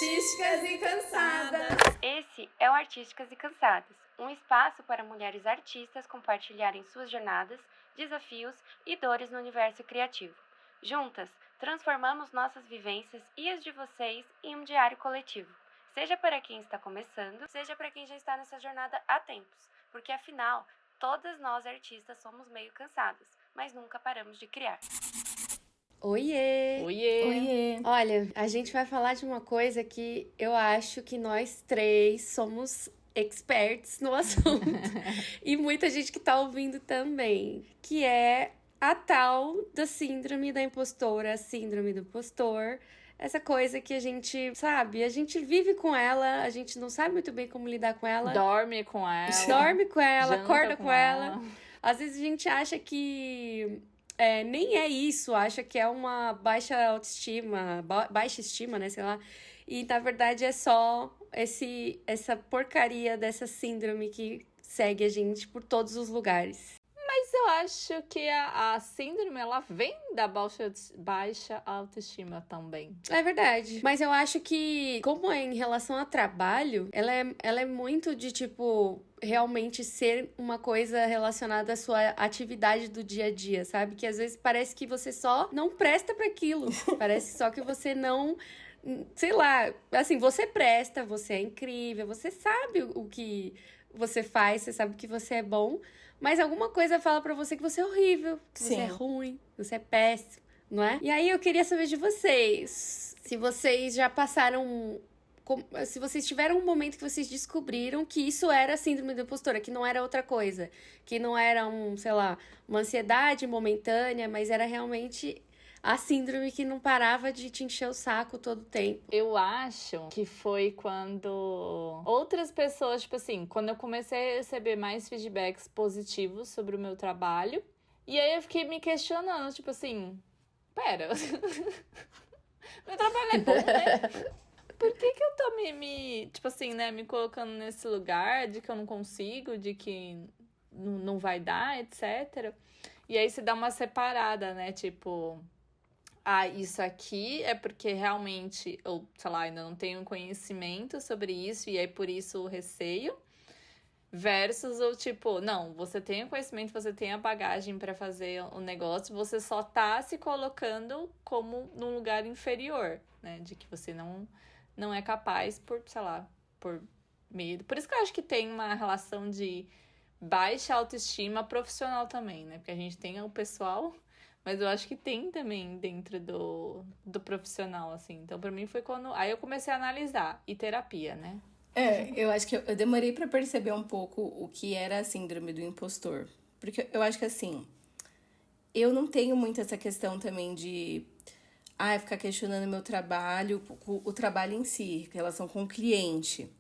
Artísticas e Cansadas. Esse é o Artísticas e Cansadas, um espaço para mulheres artistas compartilharem suas jornadas, desafios e dores no universo criativo. Juntas, transformamos nossas vivências e as de vocês em um diário coletivo. Seja para quem está começando, seja para quem já está nessa jornada há tempos. Porque afinal, todas nós artistas somos meio cansadas, mas nunca paramos de criar. Oiê! Oiê! Oiê! Olha, a gente vai falar de uma coisa que eu acho que nós três somos experts no assunto. E muita gente que tá ouvindo também. Que é a tal da síndrome da impostora, síndrome do impostor. Essa coisa que a gente, sabe, a gente vive com ela, a gente não sabe muito bem como lidar com ela. Dorme com ela. Dorme com ela, janta acorda com ela. Às vezes a gente acha que nem é isso, acha que é uma baixa autoestima, baixa estima, né, sei lá. E na verdade é só essa porcaria dessa síndrome que segue a gente por todos os lugares. Mas eu acho que a síndrome, ela vem da baixa autoestima também. É verdade. Mas eu acho que, como é em relação a trabalho, ela é muito de, tipo, realmente ser uma coisa relacionada à sua atividade do dia a dia, sabe? Que às vezes parece que você só não presta para aquilo. Parece só que você não... Sei lá, assim, você presta, você é incrível, você sabe o que você faz, você sabe que você é bom, mas alguma coisa fala pra você que você é horrível, que você é ruim, que você é péssimo, não é? E aí eu queria saber de vocês, se vocês já passaram... Se vocês tiveram um momento que vocês descobriram que isso era síndrome da impostora, que não era outra coisa, que não era uma ansiedade momentânea, mas era realmente a síndrome que não parava de te encher o saco todo o tempo. Eu acho que foi quando outras pessoas, tipo assim, quando eu comecei a receber mais feedbacks positivos sobre o meu trabalho, e aí eu fiquei me questionando, tipo assim, pera, meu trabalho é bom, né? Por que eu tô tipo assim, né, me colocando nesse lugar de que eu não consigo, de que não vai dar, etc. E aí você dá uma separada, né, tipo... isso aqui é porque realmente eu, sei lá, ainda não tenho conhecimento sobre isso e é por isso o receio. Versus o tipo, não, você tem o conhecimento, você tem a bagagem pra fazer o negócio, você só tá se colocando como num lugar inferior, né? De que você não é capaz por, sei lá, por medo. Por isso que eu acho que tem uma relação de baixa autoestima profissional também, né? Porque a gente tem o pessoal... Mas eu acho que tem também dentro do profissional, assim. Então, pra mim, foi quando... Aí eu comecei a analisar. E terapia, né? Eu acho que eu demorei pra perceber um pouco o que era a síndrome do impostor. Porque eu acho que, assim... Eu não tenho muito essa questão também de... ficar questionando meu trabalho, o trabalho em si, em relação com o cliente.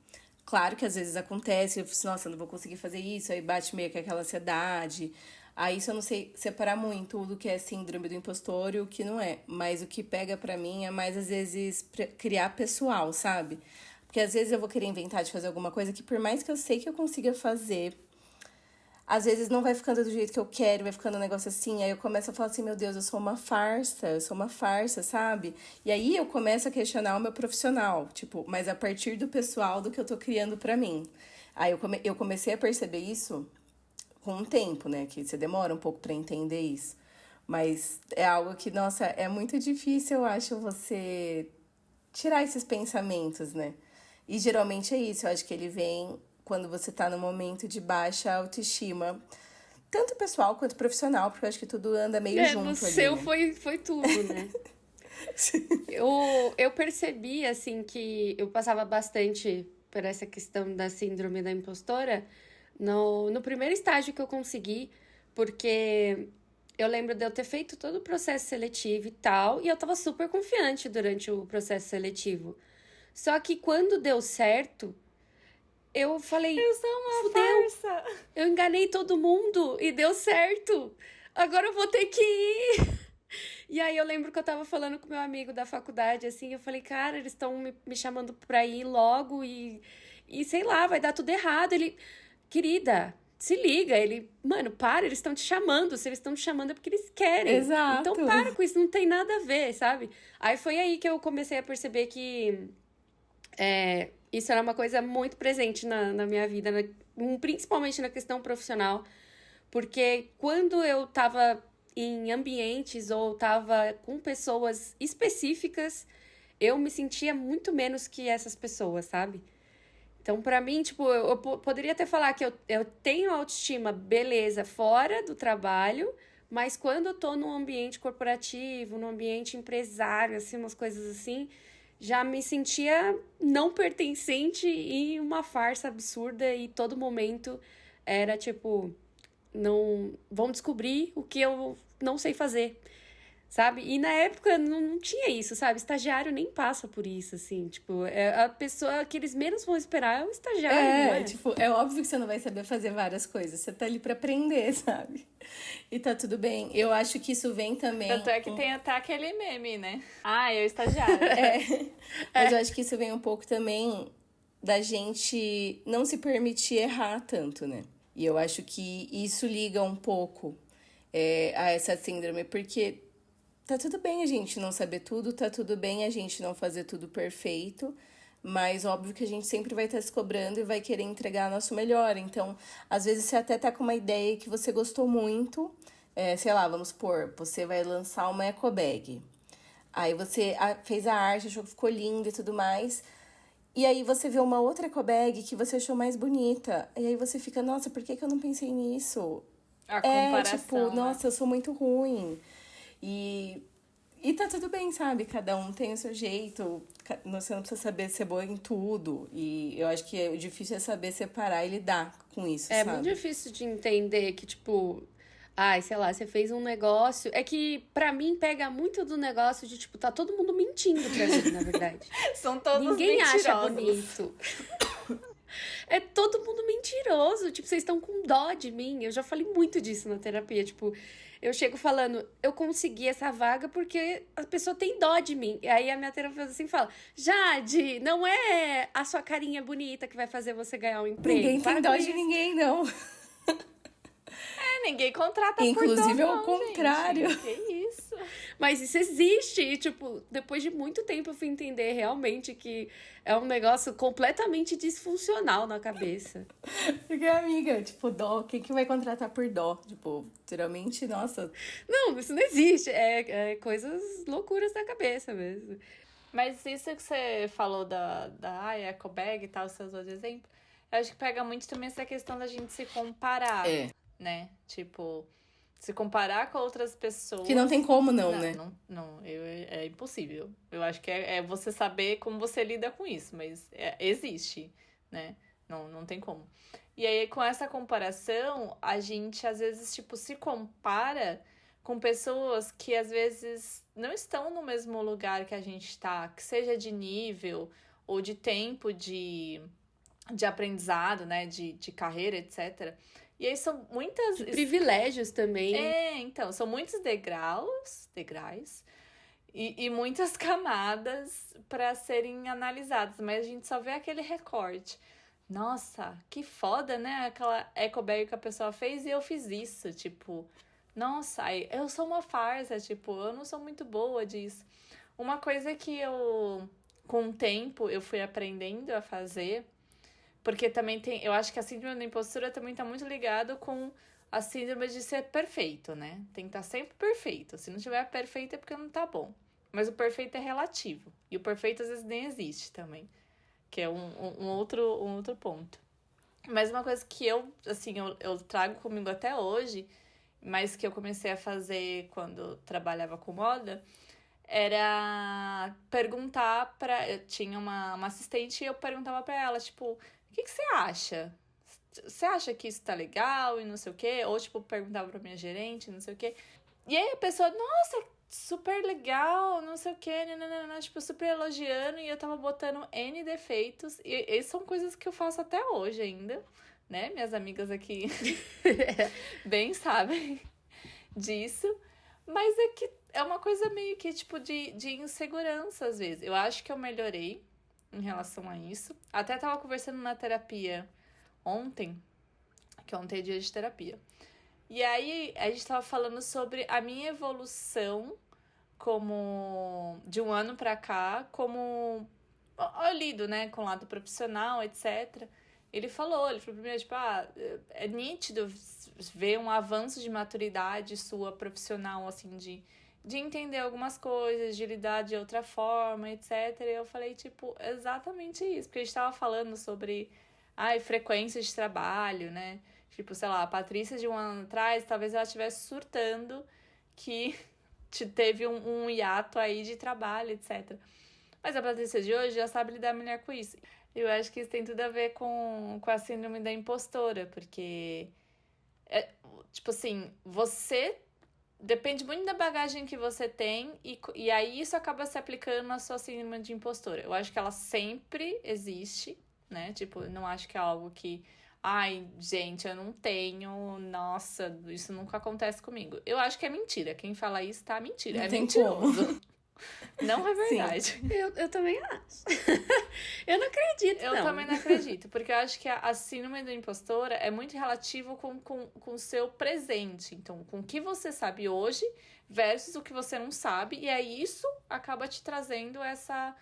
Claro que às vezes acontece, eu falo assim, nossa, eu não vou conseguir fazer isso, aí bate meio que aquela ansiedade... Aí isso eu não sei separar muito do que é síndrome do impostor e o que não é. Mas o que pega pra mim é mais, às vezes, criar pessoal, sabe? Porque às vezes eu vou querer inventar de fazer alguma coisa que por mais que eu sei que eu consiga fazer, às vezes não vai ficando do jeito que eu quero, vai ficando um negócio assim. Aí eu começo a falar assim, meu Deus, eu sou uma farsa, sabe? E aí eu começo a questionar o meu profissional, tipo, mas a partir do pessoal do que eu tô criando pra mim. Aí eu comecei a perceber isso... com um tempo, né? Que você demora um pouco pra entender isso. Mas é algo que, nossa, é muito difícil, eu acho, você tirar esses pensamentos, né? E geralmente é isso, eu acho que ele vem quando você tá num momento de baixa autoestima. Tanto pessoal quanto profissional, porque eu acho que tudo anda meio junto no ali, seu né? foi tudo, né? eu percebi, assim, que eu passava bastante por essa questão da síndrome da impostora... No primeiro estágio que eu consegui, porque eu lembro de eu ter feito todo o processo seletivo e tal, e eu tava super confiante durante o processo seletivo. Só que quando deu certo, eu falei... Eu sou uma farsa! Eu enganei todo mundo e deu certo! Agora eu vou ter que ir! E aí eu lembro que eu tava falando com meu amigo da faculdade, assim, eu falei, cara, eles estão me chamando pra ir logo e sei lá, vai dar tudo errado. Ele... Querida, se liga, mano, para, eles estão te chamando, se eles estão te chamando é porque eles querem. Exato. Então para com isso, não tem nada a ver, sabe? Aí foi aí que eu comecei a perceber que Isso era uma coisa muito presente na minha vida, principalmente na questão profissional, porque quando eu tava em ambientes ou tava com pessoas específicas, eu me sentia muito menos que essas pessoas, sabe? Então, pra mim, tipo, eu poderia até falar que eu tenho autoestima, beleza, fora do trabalho, mas quando eu tô num ambiente corporativo, num ambiente empresário, assim, umas coisas assim, já me sentia não pertencente e uma farsa absurda e todo momento era tipo, não, vão descobrir o que eu não sei fazer, sabe? E na época não tinha isso, sabe? Estagiário nem passa por isso, assim, tipo, a pessoa que eles menos vão esperar é o estagiário, não é? Tipo, é óbvio que você não vai saber fazer várias coisas, você tá ali pra aprender, sabe? E tá tudo bem. Eu acho que isso vem também... Tanto é que tem até aquele meme, né? Eu estagiário. Mas eu acho que isso vem um pouco também da gente não se permitir errar tanto, né? E eu acho que isso liga um pouco a essa síndrome, porque tá tudo bem a gente não saber tudo, tá tudo bem a gente não fazer tudo perfeito, mas óbvio que a gente sempre vai estar se cobrando e vai querer entregar nosso melhor. Então, às vezes você até tá com uma ideia que você gostou muito, sei lá, vamos supor, você vai lançar uma eco bag. Aí você fez a arte, achou que ficou linda e tudo mais. E aí você vê uma outra eco bag que você achou mais bonita. E aí você fica, nossa, por que eu não pensei nisso? A comparação, tipo, nossa, eu sou muito ruim. E tá tudo bem, sabe? Cada um tem o seu jeito. Você não precisa saber ser boa em tudo. E eu acho que o difícil é saber separar e lidar com isso, sabe? É muito difícil de entender que, tipo... sei lá, você fez um negócio... É que, pra mim, pega muito do negócio de, tipo, tá todo mundo mentindo pra mim, na verdade. São todos Ninguém mentirosos. acha bonito. É todo mundo mentiroso. Tipo, vocês estão com dó de mim. Eu já falei muito disso na terapia. Tipo, eu chego falando, eu consegui essa vaga porque a pessoa tem dó de mim. E aí a minha terapeuta assim fala, Jade, não é a sua carinha bonita que vai fazer você ganhar um emprego. Ninguém tem dó de ninguém, não. Ninguém contrata Inclusive, por dó, é o contrário. Gente. Que isso? Mas isso existe. E, tipo, depois de muito tempo eu fui entender realmente que é um negócio completamente disfuncional na cabeça. Porque, amiga, tipo, dó, quem que vai contratar por dó? Tipo, geralmente, nossa... Não, isso não existe. É coisas loucuras da cabeça mesmo. Mas isso que você falou da eco bag e tal, você usou de exemplo, eu acho que pega muito também essa questão da gente se comparar. Né? Tipo, se comparar com outras pessoas... Que não tem como né? É impossível. Eu acho que é você saber como você lida com isso, mas existe, né? Não tem como. E aí, com essa comparação, a gente, às vezes, tipo, se compara com pessoas que, às vezes, não estão no mesmo lugar que a gente tá, que seja de nível ou de tempo de aprendizado, né? De carreira, etc., E aí são muitas... De privilégios também. Então, são muitos degraus e muitas camadas para serem analisadas, mas a gente só vê aquele recorte. Nossa, que foda, né? Aquela eco bag que a pessoa fez e eu fiz isso, tipo... Nossa, eu sou uma farsa, tipo, eu não sou muito boa disso. Uma coisa que com o tempo, eu fui aprendendo a fazer... Porque também eu acho que a síndrome da impostura também tá muito ligado com a síndrome de ser perfeito, né? Tem que estar sempre perfeito. Se não tiver perfeito é porque não tá bom. Mas o perfeito é relativo. E o perfeito às vezes nem existe também. Que é um outro ponto. Mas uma coisa que eu trago comigo até hoje, mas que eu comecei a fazer quando trabalhava com moda, era perguntar eu tinha uma assistente e eu perguntava pra ela, tipo... O que você acha? Você acha que isso tá legal e não sei o quê? Ou, tipo, perguntava pra minha gerente, não sei o quê. E aí a pessoa, nossa, super legal, não sei o quê, tipo, super elogiando. E eu tava botando N defeitos. E são coisas que eu faço até hoje ainda, né? Minhas amigas aqui bem sabem disso. Mas é que é uma coisa meio que, tipo, de insegurança, às vezes. Eu acho que eu melhorei em relação a isso. Até tava conversando na terapia ontem, que ontem é dia de terapia. E aí, a gente tava falando sobre a minha evolução de um ano pra cá, como eu lido, né, com o lado profissional, etc. Ele falou primeiro, tipo, é nítido ver um avanço de maturidade sua profissional, assim, de entender algumas coisas, de lidar de outra forma, etc. E eu falei, tipo, exatamente isso. Porque a gente tava falando sobre, frequência de trabalho, né? Tipo, sei lá, a Patrícia de um ano atrás, talvez ela estivesse surtando que teve um hiato aí de trabalho, etc. Mas a Patrícia de hoje já sabe lidar melhor com isso. Eu acho que isso tem tudo a ver com a síndrome da impostora, porque, tipo assim, você depende muito da bagagem que você tem e aí isso acaba se aplicando na sua síndrome de impostora. Eu acho que ela sempre existe, né? Tipo, eu não acho que é algo que, gente, eu não tenho, nossa, isso nunca acontece comigo. Eu acho que é mentira. Quem fala isso tá mentira. Não é tem mentiroso. como. Não é verdade. Eu também acho. Eu não acredito, Eu também não acredito, porque eu acho que a síndrome da impostora é muito relativo com o seu presente. Então, com o que você sabe hoje versus o que você não sabe. E aí isso acaba te trazendo essa...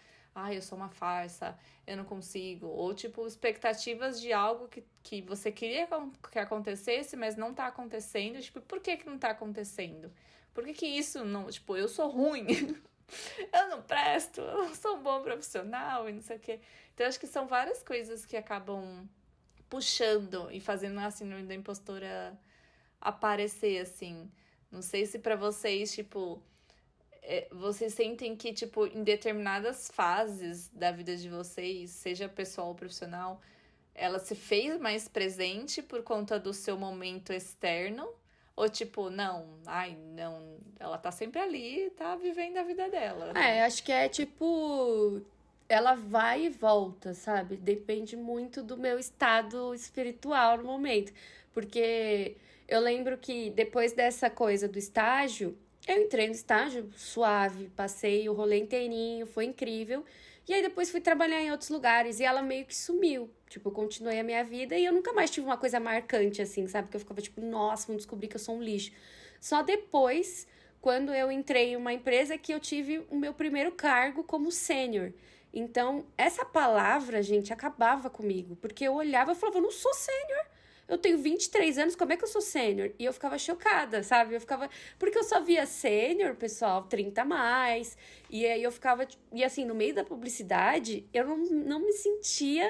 eu sou uma farsa, eu não consigo. Ou, tipo, expectativas de algo que você queria que acontecesse, mas não tá acontecendo. Tipo, por que não tá acontecendo? Por que isso não... Tipo, eu sou ruim... eu não presto, eu não sou um bom profissional e não sei o quê. Então, acho que são várias coisas que acabam puxando e fazendo a síndrome da impostora aparecer, assim. Não sei se pra vocês, tipo, vocês sentem que, tipo, em determinadas fases da vida de vocês, seja pessoal ou profissional, ela se fez mais presente por conta do seu momento externo. Ou tipo, não, ela tá sempre ali, tá vivendo a vida dela. Acho que é tipo, ela vai e volta, sabe? Depende muito do meu estado espiritual no momento. Porque eu lembro que depois dessa coisa do estágio, eu entrei no estágio suave, passei o rolê inteirinho, foi incrível. E aí depois fui trabalhar em outros lugares e ela meio que sumiu. Tipo, eu continuei a minha vida e eu nunca mais tive uma coisa marcante, assim, sabe? Que eu ficava tipo, nossa, vão descobrir que eu sou um lixo. Só depois, quando eu entrei em uma empresa, que eu tive o meu primeiro cargo como sênior. Então, essa palavra, gente, acabava comigo. Porque eu olhava e falava, eu não sou sênior. Eu tenho 23 anos, como é que eu sou sênior? E eu ficava chocada, sabe? Porque eu só via sênior, pessoal, 30 a mais. E aí eu ficava... E assim, no meio da publicidade, eu não me sentia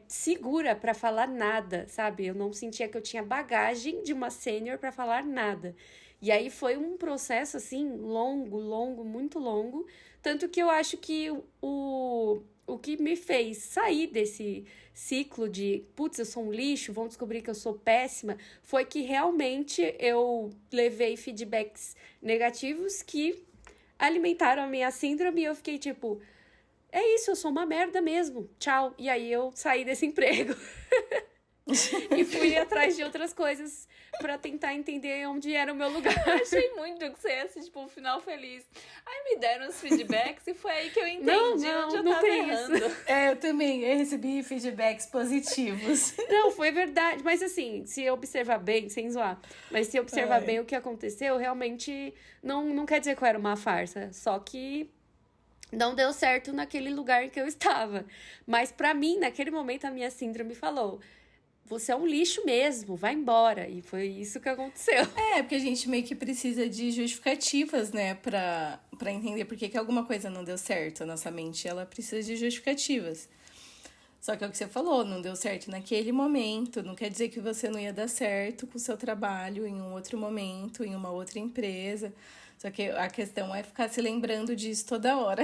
segura pra falar nada, sabe? Eu não sentia que eu tinha bagagem de uma sênior pra falar nada. E aí foi um processo, assim, longo, muito longo. Tanto que eu acho que o que me fez sair desse ciclo de, putz, eu sou um lixo, vão descobrir que eu sou péssima, foi que realmente eu levei feedbacks negativos que alimentaram a minha síndrome e eu fiquei tipo, é isso, eu sou uma merda mesmo, tchau. E aí eu saí desse emprego e fui atrás de outras coisas pra tentar entender onde era o meu lugar. Eu achei muito que você ia tipo, um final feliz. Aí me deram os feedbacks e foi aí que eu entendi onde eu tava errando. Eu também recebi feedbacks positivos. Não, foi verdade. Mas assim, se eu observar bem, sem zoar, mas se eu observar bem o que aconteceu, realmente não quer dizer que eu era uma farsa. Só que não deu certo naquele lugar que eu estava. Mas pra mim, naquele momento, a minha síndrome falou... Você é um lixo mesmo, vai embora. E foi isso que aconteceu. Porque a gente meio que precisa de justificativas, né? Pra entender por que alguma coisa não deu certo. A nossa mente, ela precisa de justificativas. Só que é o que você falou, não deu certo naquele momento. Não quer dizer que você não ia dar certo com o seu trabalho em um outro momento, em uma outra empresa. Só que a questão é ficar se lembrando disso toda hora.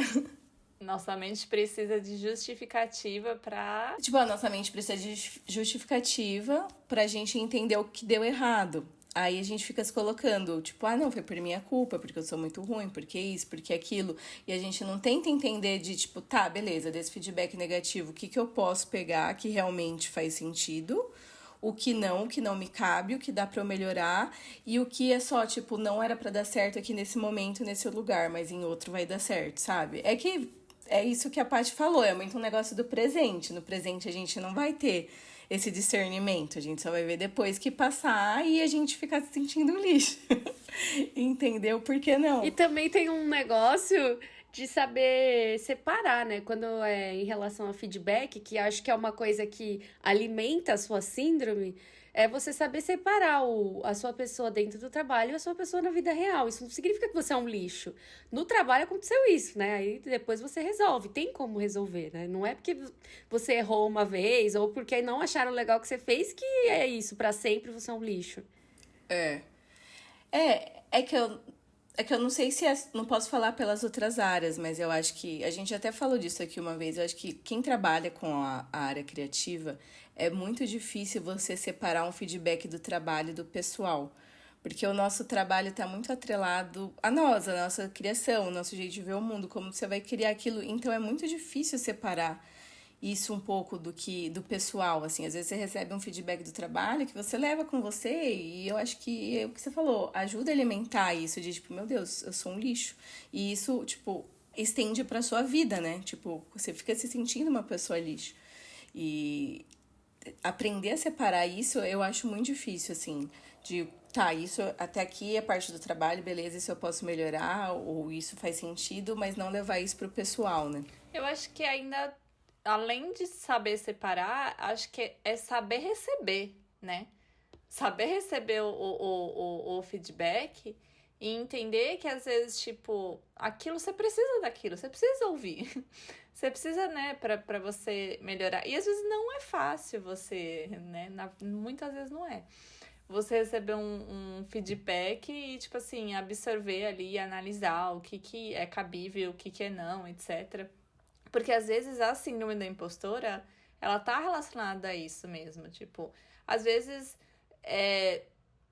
Nossa mente precisa de justificativa pra... Tipo, a nossa mente precisa de justificativa pra gente entender o que deu errado. Aí a gente fica se colocando, tipo, não, foi por minha culpa, porque eu sou muito ruim, porque isso, porque aquilo. E a gente não tenta entender de, tipo, tá, beleza, desse feedback negativo, o que eu posso pegar que realmente faz sentido, o que não me cabe, o que dá pra eu melhorar, e o que é só, tipo, não era pra dar certo aqui nesse momento, nesse lugar, mas em outro vai dar certo, sabe? É isso que a Paty falou, é muito um negócio do presente. No presente a gente não vai ter esse discernimento, a gente só vai ver depois que passar e a gente ficar se sentindo um lixo. Entendeu? Por que não? E também tem um negócio de saber separar, né? Quando é em relação a feedback, que acho que é uma coisa que alimenta a sua síndrome, é você saber separar a sua pessoa dentro do trabalho e a sua pessoa na vida real. Isso não significa que você é um lixo. No trabalho aconteceu isso, né? Aí depois você resolve. Tem como resolver, né? Não é porque você errou uma vez ou porque não acharam legal o que você fez que é isso, pra sempre você é um lixo. É. É que eu não sei se não posso falar pelas outras áreas, mas eu acho que a gente até falou disso aqui uma vez. Eu acho que quem trabalha com a área criativa é muito difícil você separar um feedback do trabalho do pessoal, porque o nosso trabalho está muito atrelado a nós, a nossa criação, o nosso jeito de ver o mundo, como você vai criar aquilo. Então é muito difícil separar isso um pouco do pessoal, assim, às vezes você recebe um feedback do trabalho que você leva com você e eu acho que é o que você falou, ajuda a alimentar isso de tipo, meu Deus, eu sou um lixo. E isso, tipo, estende pra sua vida, né? Tipo, você fica se sentindo uma pessoa lixo. E aprender a separar isso eu acho muito difícil, assim, de tá, isso até aqui é parte do trabalho, beleza, isso eu posso melhorar ou isso faz sentido, mas não levar isso pro pessoal, né? Eu acho que ainda, além de saber separar, acho que é saber receber, né? Saber receber o feedback e entender que às vezes, tipo, aquilo você precisa daquilo, você precisa ouvir. Você precisa, né, pra você melhorar. E às vezes não é fácil você, né? Muitas vezes não é. Você receber um feedback e, tipo assim, absorver ali, analisar o que é cabível, o que é não, etc. Porque às vezes a síndrome da impostora, ela tá relacionada a isso mesmo. Tipo, às vezes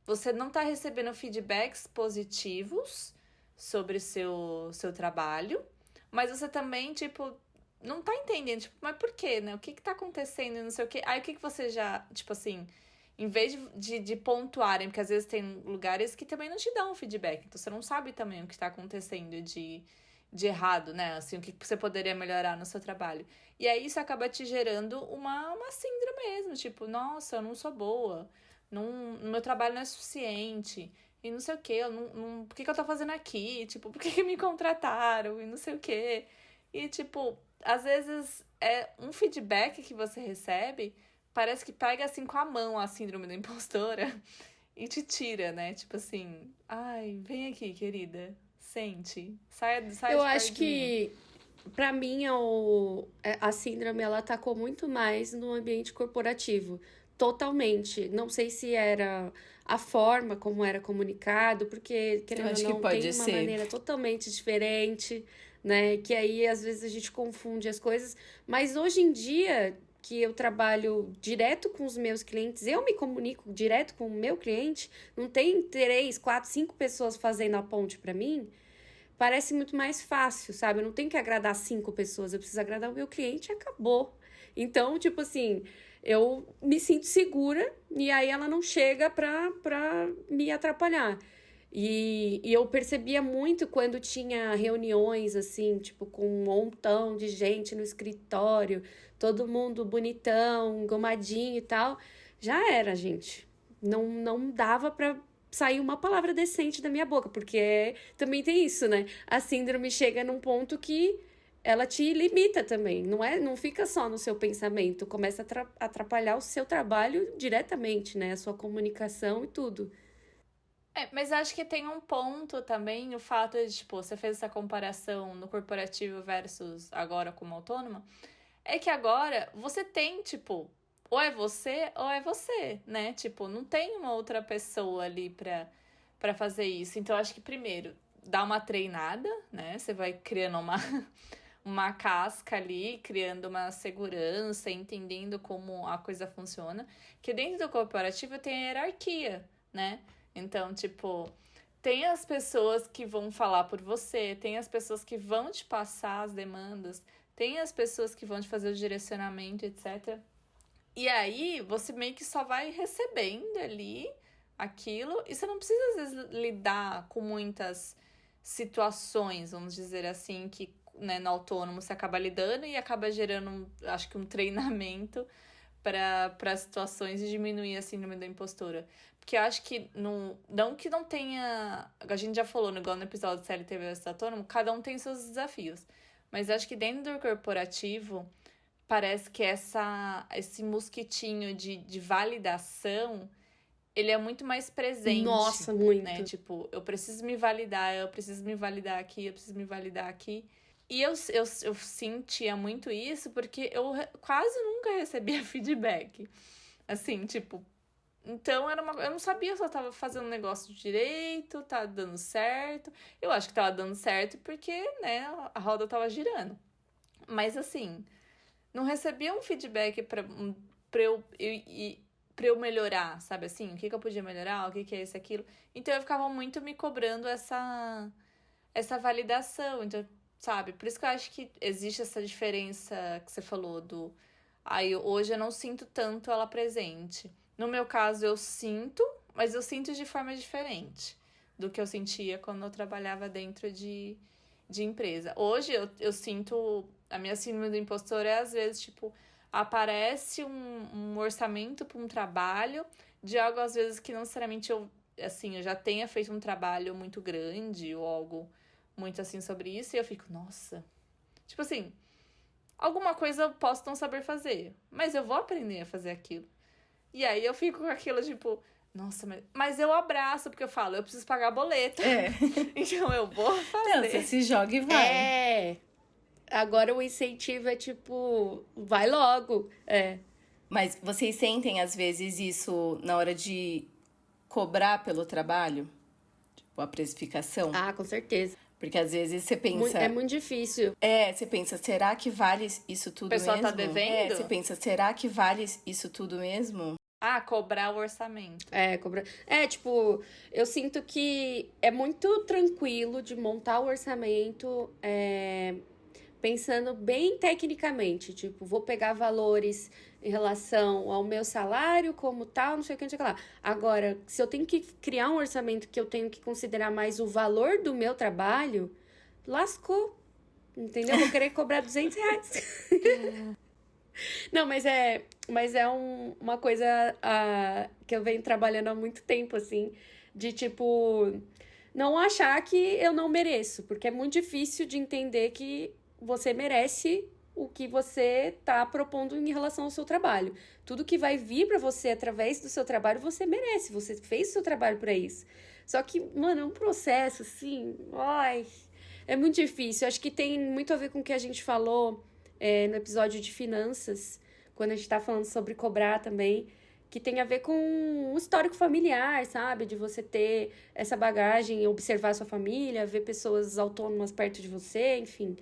você não tá recebendo feedbacks positivos sobre seu trabalho, mas você também, tipo, não tá entendendo, tipo, mas por quê, né? O que tá acontecendo e não sei o quê. Aí o que você já, tipo assim, em vez de pontuarem, porque às vezes tem lugares que também não te dão feedback, então você não sabe também o que tá acontecendo de errado, né? Assim, o que você poderia melhorar no seu trabalho. E aí isso acaba te gerando uma síndrome mesmo, tipo, nossa, eu não sou boa, não, meu trabalho não é suficiente, e não sei o quê, eu por que eu tô fazendo aqui? Tipo, por que me contrataram? E não sei o quê. E, tipo, às vezes é um feedback que você recebe, parece que pega assim com a mão a síndrome da impostora e te tira, né? Tipo assim, ai, vem aqui, querida. Sente. Sai Eu de perto acho de mim. que, pra mim, a síndrome, ela atacou muito mais no ambiente corporativo. Totalmente. Não sei se era a forma como era comunicado, porque, Eu querendo ou acho que não, tem pode uma ser. maneira totalmente diferente, né? Que aí, às vezes, a gente confunde as coisas. Mas hoje em dia, que eu trabalho direto com os meus clientes, eu me comunico direto com o meu cliente, não tem 3, 4, 5 pessoas fazendo a ponte pra mim, parece muito mais fácil, sabe? Eu não tenho que agradar 5 pessoas, eu preciso agradar o meu cliente e acabou. Então, tipo assim, eu me sinto segura e aí ela não chega pra me atrapalhar. E eu percebia muito quando tinha reuniões, assim, tipo, com um montão de gente no escritório, todo mundo bonitão, engomadinho e tal. Já era, gente. Não dava pra sair uma palavra decente da minha boca, porque também tem isso, né? A síndrome chega num ponto que ela te limita também, não fica só no seu pensamento, começa a atrapalhar o seu trabalho diretamente, né? A sua comunicação e tudo. Mas acho que tem um ponto também, o fato de, tipo, você fez essa comparação no corporativo versus agora como autônoma, é que agora você tem, tipo, ou é você, né? Tipo, não tem uma outra pessoa ali pra fazer isso. Então, acho que primeiro, dá uma treinada, né? Você vai criando uma casca ali, criando uma segurança, entendendo como a coisa funciona. Que dentro do corporativo tem a hierarquia, né? Então, tipo, tem as pessoas que vão falar por você, tem as pessoas que vão te passar as demandas, tem as pessoas que vão te fazer o direcionamento, etc. E aí, você meio que só vai recebendo ali aquilo, e você não precisa, às vezes, lidar com muitas situações, vamos dizer assim, que, né, no autônomo você acaba lidando e acaba gerando, acho que um treinamento para situações e diminuir a síndrome da impostora. Porque eu acho que não que não tenha. A gente já falou, igual no episódio de CLT vs Autônomo, cada um tem seus desafios. Mas acho que dentro do corporativo, parece que esse mosquitinho de validação, ele é muito mais presente. Nossa, muito. Né? Tipo, eu preciso me validar aqui, eu preciso me validar aqui. E eu sentia muito isso porque eu quase nunca recebia feedback. Assim, tipo... Então, eu não sabia se eu tava fazendo o negócio direito, tá dando certo. Eu acho que tava dando certo porque, né, a roda tava girando. Mas, assim, não recebia um feedback pra eu melhorar, sabe assim? O que eu podia melhorar, o que é isso, aquilo. Então, eu ficava muito me cobrando essa validação. Então, sabe? Por isso que eu acho que existe essa diferença que você falou do... hoje eu não sinto tanto ela presente. No meu caso, eu sinto, mas eu sinto de forma diferente do que eu sentia quando eu trabalhava dentro de empresa. Hoje, eu sinto... A minha síndrome do impostor é, às vezes, tipo... Aparece um orçamento para um trabalho de algo, às vezes, que não necessariamente eu já tenha feito um trabalho muito grande ou algo muito assim sobre isso, e eu fico, nossa... Tipo assim, alguma coisa eu posso não saber fazer, mas eu vou aprender a fazer aquilo. E aí eu fico com aquilo, tipo, nossa, mas eu abraço, porque eu falo, eu preciso pagar boleto. Então eu vou fazer. Não, você se joga e vai. Agora o incentivo é tipo, vai logo. Mas vocês sentem, às vezes, isso na hora de cobrar pelo trabalho? Tipo, a precificação? Ah, com certeza. Porque às vezes você pensa... É muito difícil. Você pensa, será que vale isso tudo mesmo? O pessoal tá devendo? Você pensa, será que vale isso tudo mesmo? Cobrar o orçamento. Cobrar. Tipo, eu sinto que é muito tranquilo de montar o orçamento pensando bem tecnicamente. Tipo, vou pegar valores em relação ao meu salário, como tal, não sei o que, não sei o que lá. Agora, se eu tenho que criar um orçamento que eu tenho que considerar mais o valor do meu trabalho, lascou. Entendeu? Vou querer cobrar R$200. Não, mas é uma coisa que eu venho trabalhando há muito tempo, assim, de tipo, não achar que eu não mereço, porque é muito difícil de entender que você merece o que você tá propondo em relação ao seu trabalho. Tudo que vai vir pra você através do seu trabalho, você merece, você fez o seu trabalho pra isso. Só que, mano, é um processo, assim, é muito difícil. Acho que tem muito a ver com o que a gente falou no episódio de finanças, quando a gente tá falando sobre cobrar também, que tem a ver com o histórico familiar, sabe? De você ter essa bagagem, observar a sua família, ver pessoas autônomas perto de você, enfim.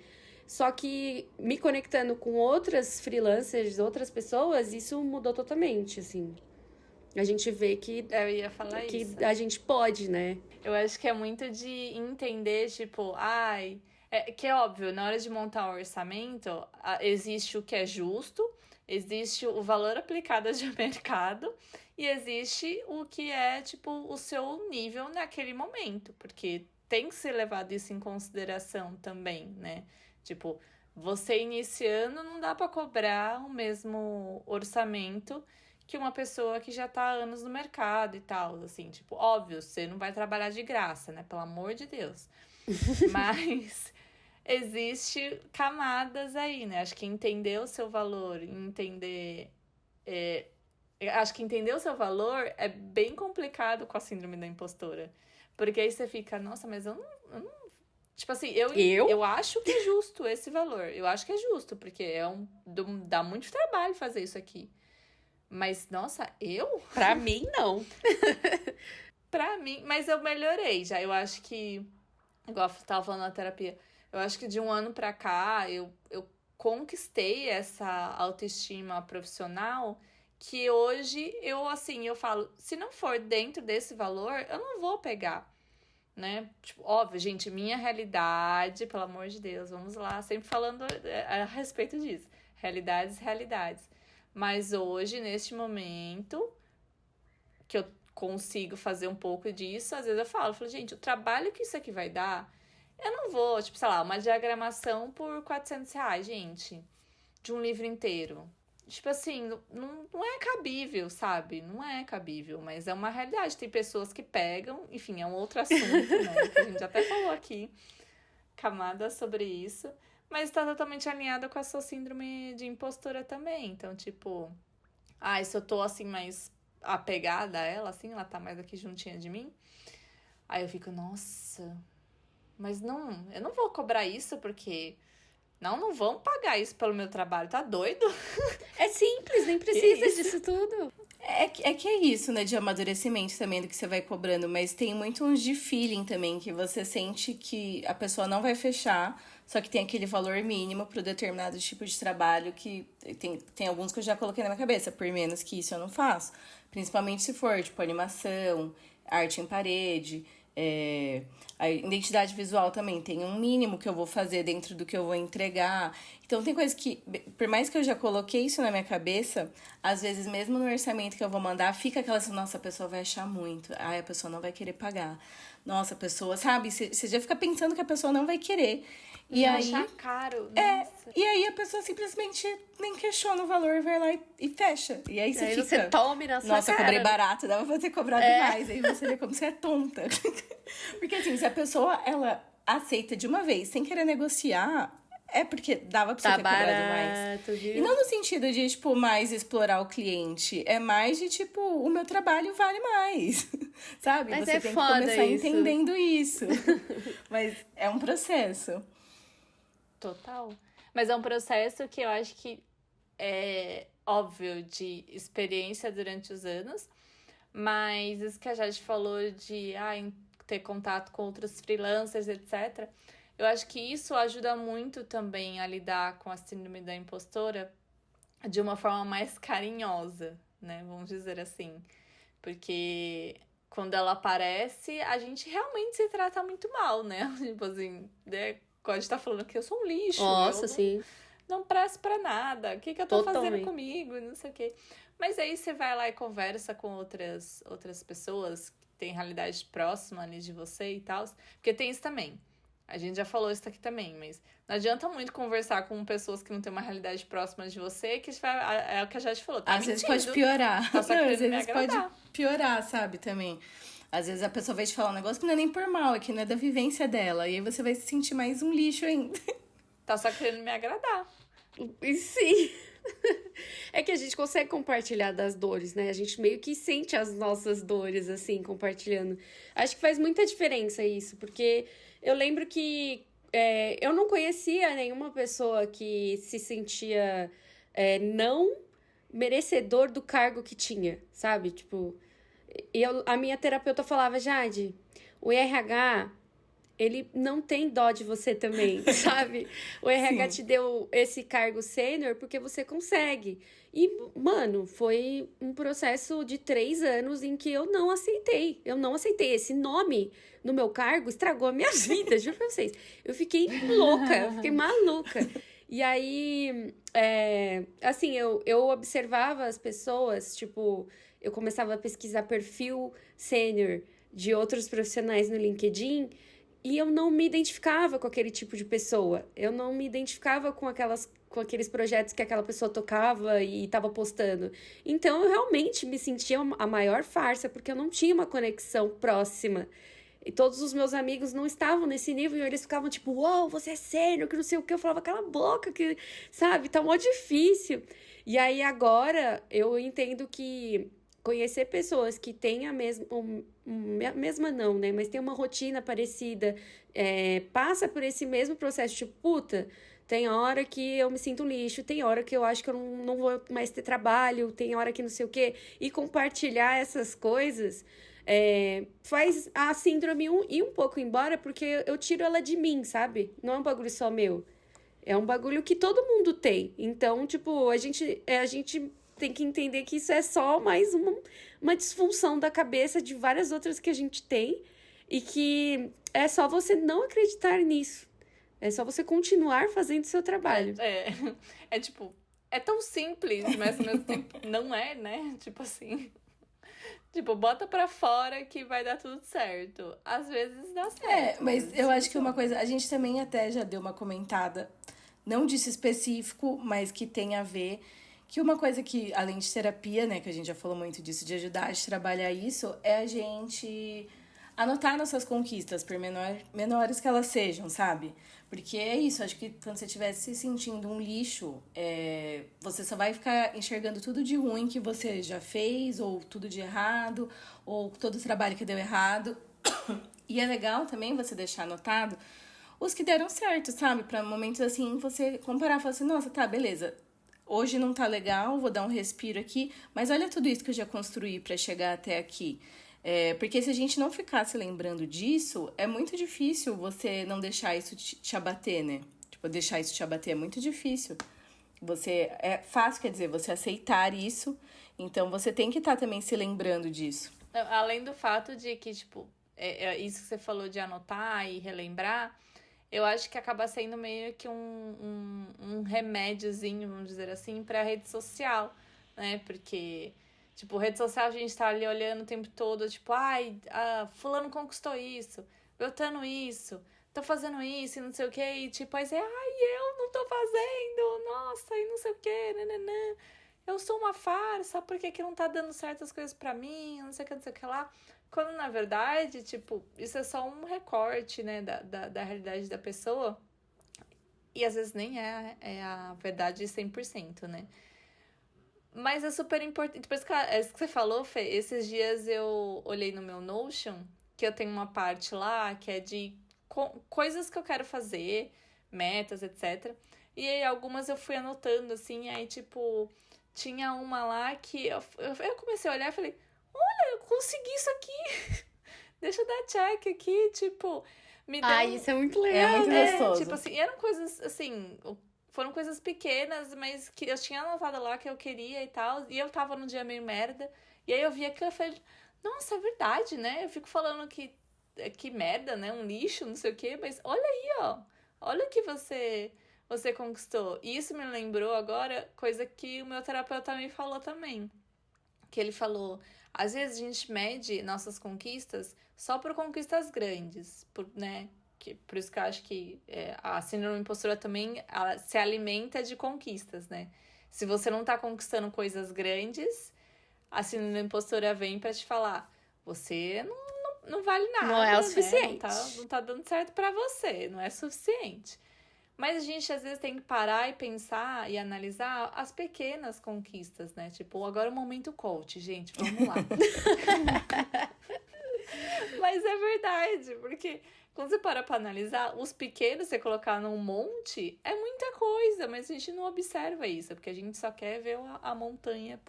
Só que me conectando com outras freelancers, outras pessoas, isso mudou totalmente, assim. A gente vê que... Eu ia falar que isso. a gente pode, né? Eu acho que é muito de entender, tipo, que é óbvio, na hora de montar o orçamento, existe o que é justo, existe o valor aplicado de mercado e existe o que é, tipo, o seu nível naquele momento, porque tem que ser levado isso em consideração também, né? Tipo, você iniciando, não dá para cobrar o mesmo orçamento que uma pessoa que já tá há anos no mercado e tal, assim, tipo, óbvio, você não vai trabalhar de graça, né? Pelo amor de Deus. Mas existe camadas aí, né? Acho que entender o seu valor, acho que entender o seu valor é bem complicado com a síndrome da impostora. Porque aí você fica, nossa, mas eu não tipo assim, eu acho que é justo esse valor. Eu acho que é justo, porque dá muito trabalho fazer isso aqui. Mas, nossa, Pra mim, não. Pra mim, mas eu melhorei já. Eu acho que, igual eu tava falando na terapia, eu acho que de um ano pra cá, eu conquistei essa autoestima profissional que hoje eu falo, se não for dentro desse valor, eu não vou pegar. Né? Tipo, óbvio, gente, minha realidade, pelo amor de Deus, vamos lá, sempre falando a respeito disso. Realidades. Mas hoje, neste momento, que eu consigo fazer um pouco disso, às vezes eu falo, gente, o trabalho que isso aqui vai dar, eu não vou, tipo, sei lá, uma diagramação por R$400, gente, de um livro inteiro. tipo assim, não é cabível, sabe? Não é cabível, mas é uma realidade. Tem pessoas que pegam, enfim, é um outro assunto, né? Que a gente até falou aqui, camadas sobre isso. Mas tá totalmente alinhada com a sua síndrome de impostora também. Então, tipo, se eu tô assim mais apegada a ela, assim, ela tá mais aqui juntinha de mim. Aí eu fico, nossa, mas não, eu não vou cobrar isso porque não vão pagar isso pelo meu trabalho, tá doido? É simples, nem precisa disso tudo. É que é isso, né, de amadurecimento também do que você vai cobrando, mas tem muito uns de feeling também, que você sente que a pessoa não vai fechar, só que tem aquele valor mínimo para determinado tipo de trabalho que tem alguns que eu já coloquei na minha cabeça, por menos que isso eu não faço. Principalmente se for, tipo, animação, arte em parede, a identidade visual também tem um mínimo que eu vou fazer dentro do que eu vou entregar. Então, tem coisas que, por mais que eu já coloquei isso na minha cabeça, às vezes, mesmo no orçamento que eu vou mandar, fica aquela assim, nossa, a pessoa vai achar muito. Ai, a pessoa não vai querer pagar. Nossa, a pessoa, sabe? Você já fica pensando que a pessoa não vai querer. E vai aí, achar caro. e aí a pessoa simplesmente nem questiona o valor, vai lá e fecha. E aí você fica... você tome na sua nossa, cara. eu cobrei barato, dava pra ter cobrado mais. Aí você vê como você é tonta. Porque assim, se a pessoa, ela aceita de uma vez, sem querer negociar, é porque dava pra você ter cobrado mais. Viu? E não no sentido de, tipo, mais explorar o cliente. É mais de, tipo, o meu trabalho vale mais. Sabe? Mas você é tem que foda começar isso. entendendo isso. Mas é um processo. Total. Mas é um processo que eu acho que é óbvio de experiência durante os anos, mas isso que a Jade falou de ter contato com outros freelancers, etc. Eu acho que isso ajuda muito também a lidar com a síndrome da impostora de uma forma mais carinhosa, né? Vamos dizer assim. Porque quando ela aparece, a gente realmente se trata muito mal, né? Tipo assim, né? Quando a gente tá falando que eu sou um lixo. Nossa, eu sim. não presto pra nada. O que eu tô fazendo Totalmente. comigo? Não sei o quê. Mas aí você vai lá e conversa com outras pessoas que têm realidade próxima ali de você e tal. Porque tem isso também. A gente já falou isso aqui também, mas não adianta muito conversar com pessoas que não têm uma realidade próxima de você, que é o que a gente falou. Tá Às vezes mentindo. pode piorar. Tá só Não, querendo às me vezes agradar. pode piorar, sabe, também. Às vezes a pessoa vai te falar um negócio que não é nem por mal, é que não é da vivência dela. E aí você vai se sentir mais um lixo ainda. Tá só querendo me agradar. E sim. É que a gente consegue compartilhar das dores, né? A gente meio que sente as nossas dores, assim, compartilhando. Acho que faz muita diferença isso, porque eu lembro que eu não conhecia nenhuma pessoa que se sentia não merecedor do cargo que tinha, sabe? Tipo, a minha terapeuta falava, Jade, o RH... ele não tem dó de você também, sabe? O RH te deu esse cargo sênior porque você consegue. E, mano, foi um processo de 3 anos em que eu não aceitei. Eu não aceitei. Esse nome no meu cargo estragou a minha vida, juro pra vocês. Eu fiquei louca, eu fiquei maluca. E aí, assim, eu observava as pessoas, tipo, eu começava a pesquisar perfil sênior de outros profissionais no LinkedIn. E eu não me identificava com aquele tipo de pessoa. Eu não me identificava com aqueles projetos que aquela pessoa tocava e estava postando. Então, eu realmente me sentia a maior farsa, porque eu não tinha uma conexão próxima. E todos os meus amigos não estavam nesse nível, e eles ficavam tipo, uau, você é sério, que não sei o que. Eu falava, cala a boca, que, sabe, tá mó difícil. E aí, agora, eu entendo que conhecer pessoas que têm a mesma não, né? Mas tem uma rotina parecida, passa por esse mesmo processo, tipo, puta, tem hora que eu me sinto um lixo, tem hora que eu acho que eu não vou mais ter trabalho, tem hora que não sei o quê. E compartilhar essas coisas faz a síndrome ir um pouco embora, porque eu tiro ela de mim, sabe? Não é um bagulho só meu. É um bagulho que todo mundo tem. Então, tipo, a gente tem que entender que isso é só mais uma disfunção da cabeça de várias outras que a gente tem e que é só você não acreditar nisso. É só você continuar fazendo o seu trabalho. Tipo, é tão simples, mas ao mesmo tempo não é, né? Tipo assim, tipo, bota pra fora que vai dar tudo certo. Às vezes dá certo. Mas eu acho que uma coisa, a gente também até já deu uma comentada, não disso específico, mas que tem a ver, Que uma coisa que, além de terapia, né, que a gente já falou muito disso, de ajudar a gente trabalhar isso, é a gente anotar nossas conquistas, por menores que elas sejam, sabe? Porque é isso, acho que quando você estiver se sentindo um lixo, você só vai ficar enxergando tudo de ruim que você já fez, ou tudo de errado, ou todo o trabalho que deu errado. E é legal também você deixar anotado os que deram certo, sabe? Pra momentos assim, você comparar e falar assim, nossa, tá, beleza. Hoje não tá legal, vou dar um respiro aqui, mas olha tudo isso que eu já construí pra chegar até aqui. Porque se a gente não ficar se lembrando disso, é muito difícil você não deixar isso te abater, né? Tipo, deixar isso te abater é muito difícil. É fácil, quer dizer, você aceitar isso, então você tem que estar também se lembrando disso. Além do fato de que, tipo, isso que você falou de anotar e relembrar, eu acho que acaba sendo meio que um remédiozinho, vamos dizer assim, pra rede social, né? Porque, tipo, rede social a gente tá ali olhando o tempo todo, tipo, fulano conquistou isso, Beltrano isso, tô fazendo isso e não sei o quê, e tipo, aí você, eu não tô fazendo, nossa, e não sei o quê, nananã. Eu sou uma farsa, por que não tá dando certas coisas pra mim, não sei o que lá. Quando, na verdade, tipo, isso é só um recorte, né, da realidade da pessoa. E às vezes nem é a verdade 100%, né? Mas é super importante. Por isso que isso que você falou, Fê, esses dias eu olhei no meu Notion, que eu tenho uma parte lá que é de coisas que eu quero fazer, metas, etc. E aí algumas eu fui anotando, assim, aí, tipo, tinha uma lá que eu comecei a olhar e falei, olha, eu consegui isso aqui. Deixa eu dar check aqui, tipo, me deu... isso é muito legal. É muito gostoso. Tipo assim, eram coisas, assim, foram coisas pequenas, mas que eu tinha anotado lá que eu queria e tal, e eu tava num dia meio merda, e aí eu vi aquilo e falei, nossa, é verdade, né? Eu fico falando que merda, né? Um lixo, não sei o quê, mas olha aí, ó, olha o que você conquistou. E isso me lembrou agora, coisa que o meu terapeuta me falou também, que ele falou, às vezes a gente mede nossas conquistas só por conquistas grandes, né? Por isso que eu acho que a síndrome impostora também ela se alimenta de conquistas, né? Se você não tá conquistando coisas grandes, a síndrome impostora vem pra te falar, você não vale nada, Não é o suficiente. Né? Não tá dando certo pra você, não é suficiente. Mas a gente, às vezes, tem que parar e pensar e analisar as pequenas conquistas, né? Tipo, agora o momento coach, gente, vamos lá. Mas é verdade, porque quando você para pra analisar, os pequenos, você colocar num monte, é muita coisa, mas a gente não observa isso, porque a gente só quer ver a montanha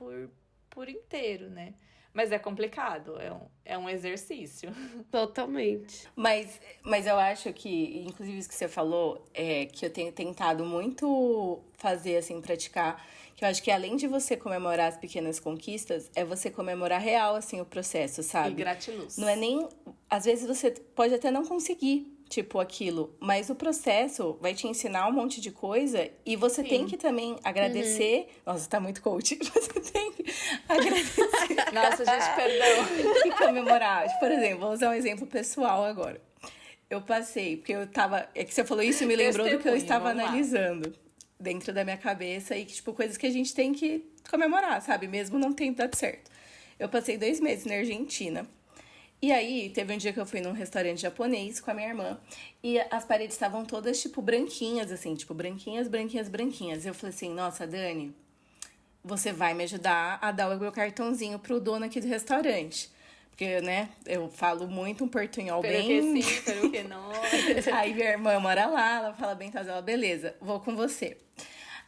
por inteiro, né? Mas é complicado, é um exercício. Totalmente. Mas eu acho que, inclusive isso que você falou, que eu tenho tentado muito fazer, assim, praticar, que eu acho que além de você comemorar as pequenas conquistas, é você comemorar real, assim, o processo, sabe? E gratiluz. Não é nem... Às vezes você pode até não conseguir, tipo, aquilo, mas o processo vai te ensinar um monte de coisa e você tem que também agradecer... Nossa, tá muito coach. Você tem que agradecer. Nossa, gente, perdão. E comemorar. Por exemplo, vou usar um exemplo pessoal agora. Eu passei, porque eu tava... É que você falou isso e me lembrou do que eu estava analisando dentro da minha cabeça e que, tipo, coisas que a gente tem que comemorar, sabe? Mesmo não tendo dado certo. Eu passei 2 meses na Argentina. E aí, teve um dia que eu fui num restaurante japonês com a minha irmã e as paredes estavam todas, tipo, branquinhas, assim, tipo, branquinhas. Eu falei assim, nossa, Dani, você vai me ajudar a dar o meu cartãozinho pro dono aqui do restaurante. Porque, né, eu falo muito um portunhol bem... Que sim, pero que não. Aí minha irmã mora lá, ela fala bem, ela, beleza, vou com você.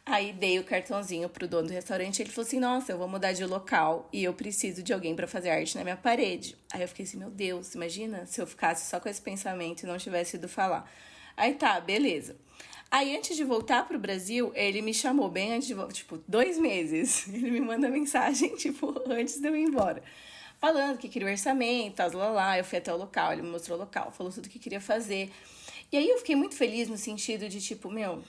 Aí dei o cartãozinho pro dono do restaurante, ele falou assim, nossa, eu vou mudar de local e eu preciso de alguém pra fazer arte na minha parede. Aí eu fiquei assim, meu Deus, imagina se eu ficasse só com esse pensamento e não tivesse ido falar. Aí tá, beleza. Aí antes de voltar pro Brasil, ele me chamou bem antes de voltar, tipo, 2 meses. Ele me manda mensagem, tipo, antes de eu ir embora. Falando que queria o orçamento, tal, lá. Eu fui até o local, ele me mostrou o local, falou tudo o que queria fazer. E aí eu fiquei muito feliz no sentido de, tipo, meu...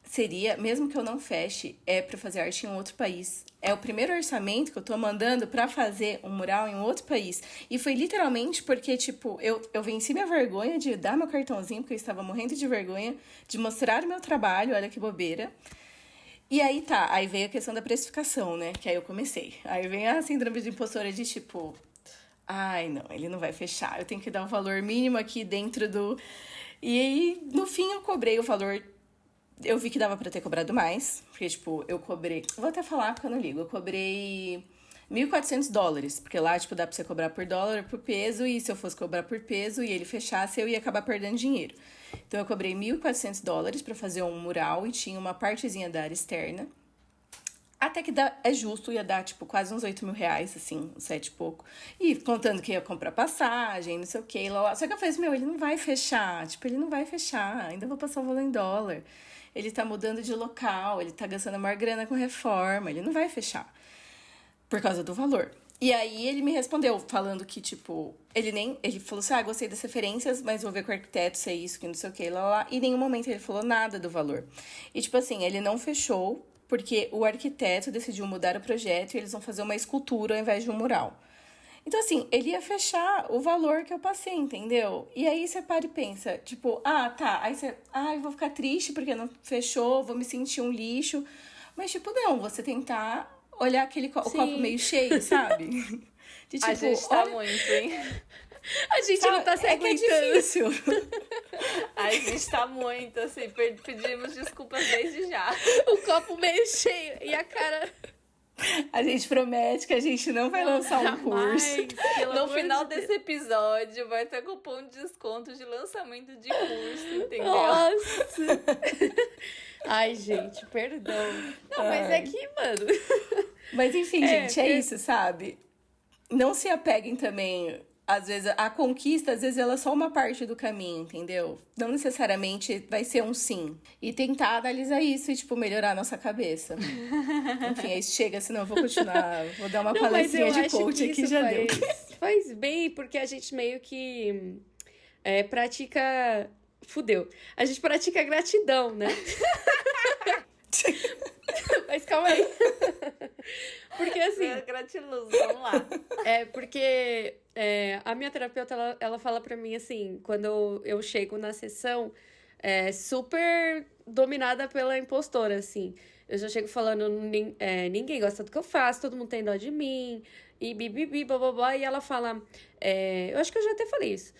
Seria, mesmo que eu não feche, pra fazer arte em um outro país. É o primeiro orçamento que eu tô mandando pra fazer um mural em um outro país. E foi literalmente porque, tipo, eu venci minha vergonha de dar meu cartãozinho, porque eu estava morrendo de vergonha, de mostrar o meu trabalho, olha que bobeira. E aí tá, aí veio a questão da precificação, né? Que aí eu comecei. Aí vem a síndrome de impostora de tipo, ai, não, ele não vai fechar. Eu tenho que dar o valor mínimo aqui dentro do... E aí, no fim, eu cobrei o valor... Eu vi que dava pra ter cobrado mais. Porque, tipo, eu cobrei... Vou até falar porque eu não ligo. Eu cobrei $1.400. Porque lá, tipo, dá pra você cobrar por dólar ou por peso. E se eu fosse cobrar por peso e ele fechasse, eu ia acabar perdendo dinheiro. Então, eu cobrei $1.400 pra fazer um mural. E tinha uma partezinha da área externa. Até que é justo, ia dar, tipo, quase uns R$8.000, assim, uns 7 e pouco. E contando que ia comprar passagem, não sei o quê, lá. Só que eu falei assim, ele não vai fechar. Tipo, ele não vai fechar. Ainda vou passar o valor em dólar. Ele tá mudando de local, ele tá gastando a maior grana com reforma. Ele não vai fechar. Por causa do valor. E aí, ele me respondeu, falando que, tipo... Ele falou assim, gostei das referências, mas vou ver com o arquiteto se é isso, que não sei o quê, lá. E em nenhum momento ele falou nada do valor. E, tipo assim, ele não fechou... Porque o arquiteto decidiu mudar o projeto e eles vão fazer uma escultura ao invés de um mural. Então, assim, ele ia fechar o valor que eu passei, entendeu? E aí você para e pensa, tipo, tá. Aí você, eu vou ficar triste porque não fechou, vou me sentir um lixo. Mas, tipo, não, você tentar olhar o copo meio cheio, sabe? De, tipo, a gente tá muito, hein? A gente não tá se aguentando. É difícil. A gente tá muito, assim, pedimos desculpas desde já. O copo meio cheio e a cara... A gente promete que a gente não vai lançar um curso. No final desse episódio vai ter cupom de desconto de lançamento de curso, entendeu? Nossa! Ai, gente, perdão. Não, mas é que, mano... Mas enfim, gente, é isso, sabe? Não se apeguem também... Às vezes, a conquista, às vezes, ela é só uma parte do caminho, entendeu? Não necessariamente vai ser um sim. E tentar analisar isso e, tipo, melhorar a nossa cabeça. Enfim, aí chega, senão eu vou continuar, vou dar uma palestrinha de coach aqui, já deu. Faz bem, porque a gente meio que pratica... Fudeu. A gente pratica gratidão, né? Mas calma aí. Porque assim... Gratiluz, vamos lá. Porque a minha terapeuta, ela fala pra mim assim, quando eu chego na sessão, super dominada pela impostora, assim. Eu já chego falando, ninguém gosta do que eu faço, todo mundo tem dó de mim, e bibibi, bababá, e ela fala, eu acho que eu já até falei isso.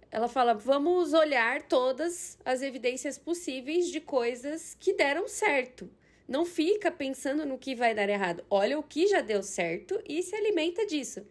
Ela fala, vamos olhar todas as evidências possíveis de coisas que deram certo. Não fica pensando no que vai dar errado. Olha o que já deu certo e se alimenta disso.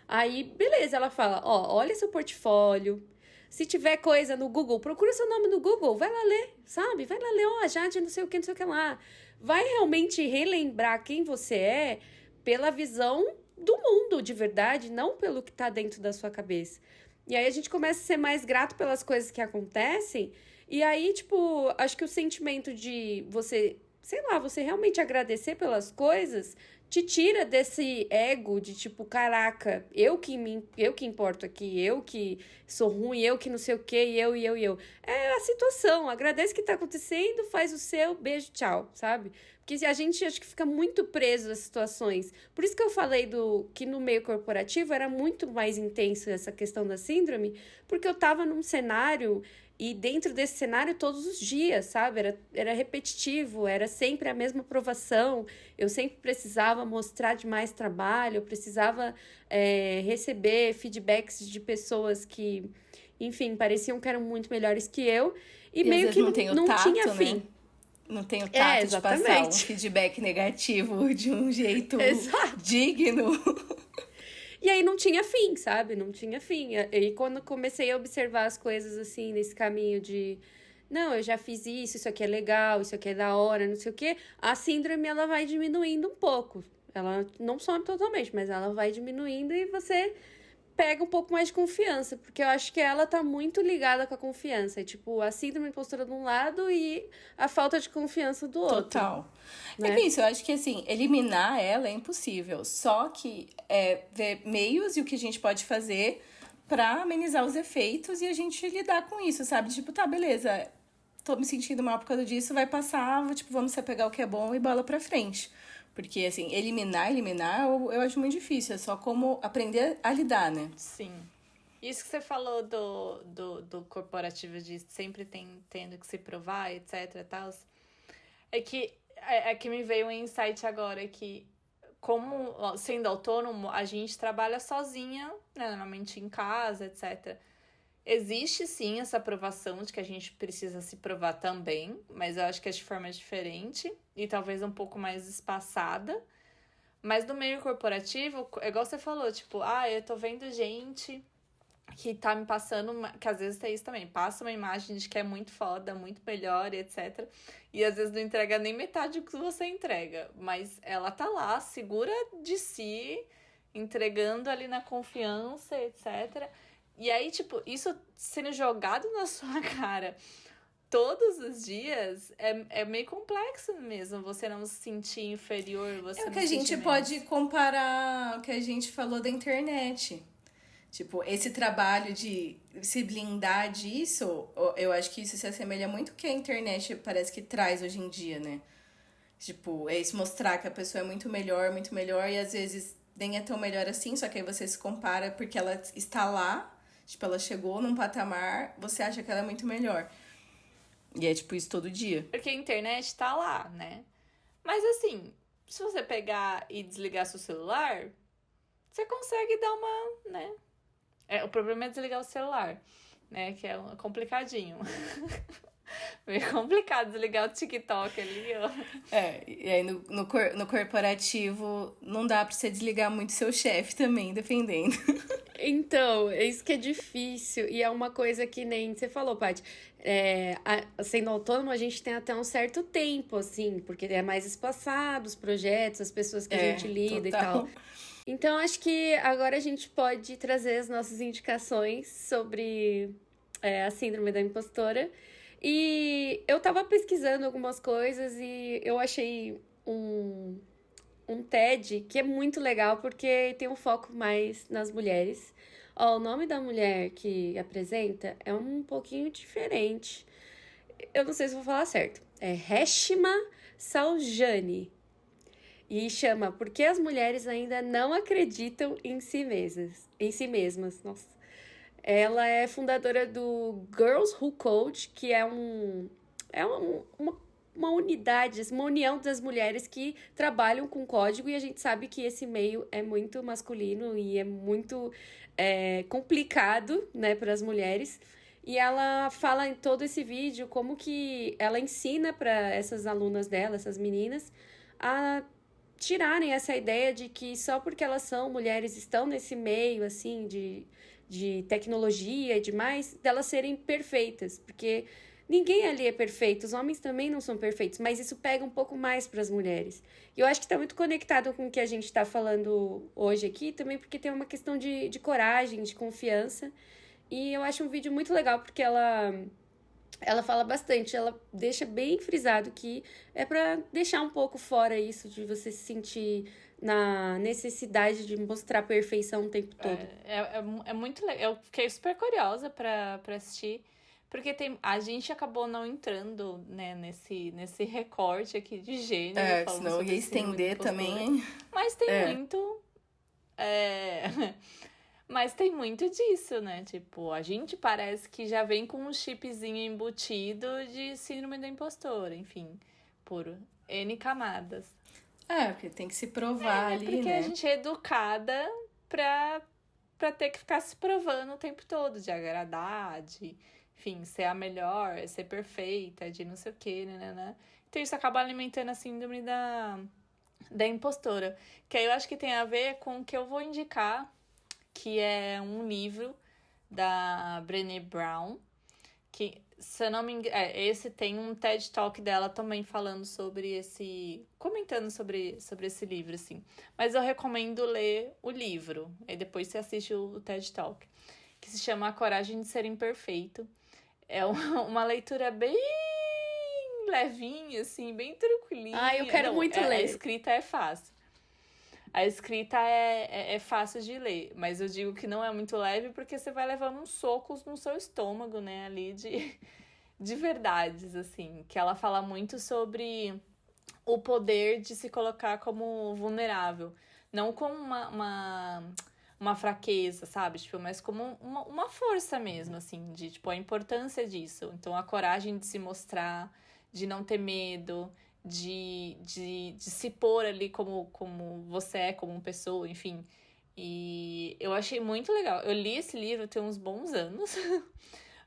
Aí, beleza, ela fala, olha seu portfólio. Se tiver coisa no Google, procura seu nome no Google. Vai lá ler, sabe? Vai lá ler, Jade, não sei o que lá. Vai realmente relembrar quem você é pela visão do mundo, de verdade, não pelo que tá dentro da sua cabeça. E aí a gente começa a ser mais grato pelas coisas que acontecem. E aí, tipo, acho que o sentimento de você... sei lá, você realmente agradecer pelas coisas, te tira desse ego de tipo, caraca, eu que importo aqui, eu que sou ruim, eu que não sei o quê, eu. É a situação, agradece o que tá acontecendo, faz o seu, beijo, tchau, sabe? Porque a gente acho que fica muito preso às situações. Por isso que eu falei que no meio corporativo era muito mais intenso essa questão da síndrome, porque eu tava num cenário... E dentro desse cenário, todos os dias, sabe? Era repetitivo, era sempre a mesma aprovação. Eu sempre precisava mostrar demais trabalho, eu precisava receber feedbacks de pessoas que, enfim, pareciam que eram muito melhores que eu. E meio que não tinha fim. Né? Não tem o tato de passar um feedback negativo de um jeito digno. E aí não tinha fim, sabe? Não tinha fim. E quando comecei a observar as coisas assim, nesse caminho de... Não, eu já fiz isso aqui é legal, isso aqui é da hora, não sei o quê. A síndrome, ela vai diminuindo um pouco. Ela não some totalmente, mas ela vai diminuindo e você pega um pouco mais de confiança. Porque eu acho que ela tá muito ligada com a confiança. Tipo, a síndrome impostora de um lado e a falta de confiança do outro. Total. Né? É que isso, eu acho que assim, eliminar ela é impossível. Só que ver meios e o que a gente pode fazer pra amenizar os efeitos e a gente lidar com isso, sabe? Tipo, tá, beleza, tô me sentindo mal por causa disso, vai passar, vamos se apegar ao que é bom e bola pra frente. Porque, assim, eliminar, eu acho muito difícil. É só como aprender a lidar, né? Sim. Isso que você falou do corporativo, de sempre tendo que se provar, etc. Tal, é que É que me veio um insight agora que, como sendo autônomo, a gente trabalha sozinha, né, normalmente em casa, etc. Existe sim essa aprovação de que a gente precisa se provar também, mas eu acho que é de forma diferente e talvez um pouco mais espaçada. Mas no meio corporativo, é igual você falou, tipo, eu tô vendo gente que tá me passando, que às vezes tem isso também, passa uma imagem de que é muito foda, muito melhor e etc. E às vezes não entrega nem metade do que você entrega, mas ela tá lá, segura de si, entregando ali na confiança, etc. E aí, tipo, isso sendo jogado na sua cara todos os dias é meio complexo mesmo, você não se sentir inferior, você É o não que a se gente sentir pode menos. comparar o que a gente falou da internet. Tipo, esse trabalho de se blindar disso, eu acho que isso se assemelha muito ao que a internet parece que traz hoje em dia, né? Tipo, é isso mostrar que a pessoa é muito melhor, e às vezes nem é tão melhor assim, só que aí você se compara porque ela está lá, tipo, ela chegou num patamar, você acha que ela é muito melhor. E é tipo isso todo dia. Porque a internet tá lá, né? Mas assim, se você pegar e desligar seu celular, você consegue dar uma, né? O problema é desligar o celular, né? Que é complicadinho. Meio complicado desligar o TikTok ali, ó. E aí no corporativo não dá pra você desligar muito seu chefe também, dependendo. Então, é isso que é difícil. E é uma coisa que nem você falou, Paty. Sendo autônomo, a gente tem até um certo tempo, assim, porque é mais espaçado os projetos, as pessoas que a gente lida total. e tal. Então, acho que agora a gente pode trazer as nossas indicações sobre a síndrome da impostora. E eu tava pesquisando algumas coisas e eu achei um TED que é muito legal porque tem um foco mais nas mulheres. Ó, o nome da mulher que apresenta é um pouquinho diferente. Eu não sei se vou falar certo. É Reshma Saujani. E chama Por que as mulheres ainda não acreditam em si mesmas. Em si mesmas. Nossa. Ela é fundadora do Girls Who Code, que é uma unidade, uma união das mulheres que trabalham com código, e a gente sabe que esse meio é muito masculino e é muito complicado, né, para as mulheres. E ela fala em todo esse vídeo como que ela ensina para essas alunas dela, essas meninas, a tirarem essa ideia de que só porque elas são mulheres, estão nesse meio, assim, de tecnologia e demais, delas serem perfeitas, porque ninguém ali é perfeito, os homens também não são perfeitos, mas isso pega um pouco mais para as mulheres. E eu acho que está muito conectado com o que a gente está falando hoje aqui, também porque tem uma questão de coragem, de confiança, e eu acho um vídeo muito legal, porque ela fala bastante, ela deixa bem frisado que é para deixar um pouco fora isso de você se sentir na necessidade de mostrar perfeição o tempo todo. É muito legal. Eu fiquei super curiosa pra assistir, porque a gente acabou não entrando, né, nesse recorte aqui de gênero, falando Senão sobre ia síndrome estender do impostor. também. Mas tem muito. Mas tem muito disso, né? Tipo, a gente parece que já vem com um chipzinho embutido de síndrome do impostor, enfim, por N camadas. Porque tem que se provar ali, Porque né? a gente é educada pra ter que ficar se provando o tempo todo, de agradar, de, enfim, ser a melhor, ser perfeita, de não sei o quê, né? Então isso acaba alimentando a síndrome da impostora. Que aí eu acho que tem a ver com o que eu vou indicar, que é um livro da Brené Brown, que, se eu não me engano, esse tem um TED Talk dela também falando sobre comentando sobre esse livro, assim. Mas eu recomendo ler o livro, e depois você assiste o TED Talk, que se chama A Coragem de Ser Imperfeito. É uma leitura bem levinha, assim, bem tranquilinha. Eu quero muito ler. A escrita é fácil. A escrita é fácil de ler, mas eu digo que não é muito leve porque você vai levando uns socos no seu estômago, né, ali de verdades, assim. Que ela fala muito sobre o poder de se colocar como vulnerável. Não como uma fraqueza, sabe? Tipo, mas como uma força mesmo, assim, de, tipo, a importância disso. Então, a coragem de se mostrar, de não ter medo, de se pôr ali como você é, como uma pessoa, enfim. E eu achei muito legal. Eu li esse livro tem uns bons anos,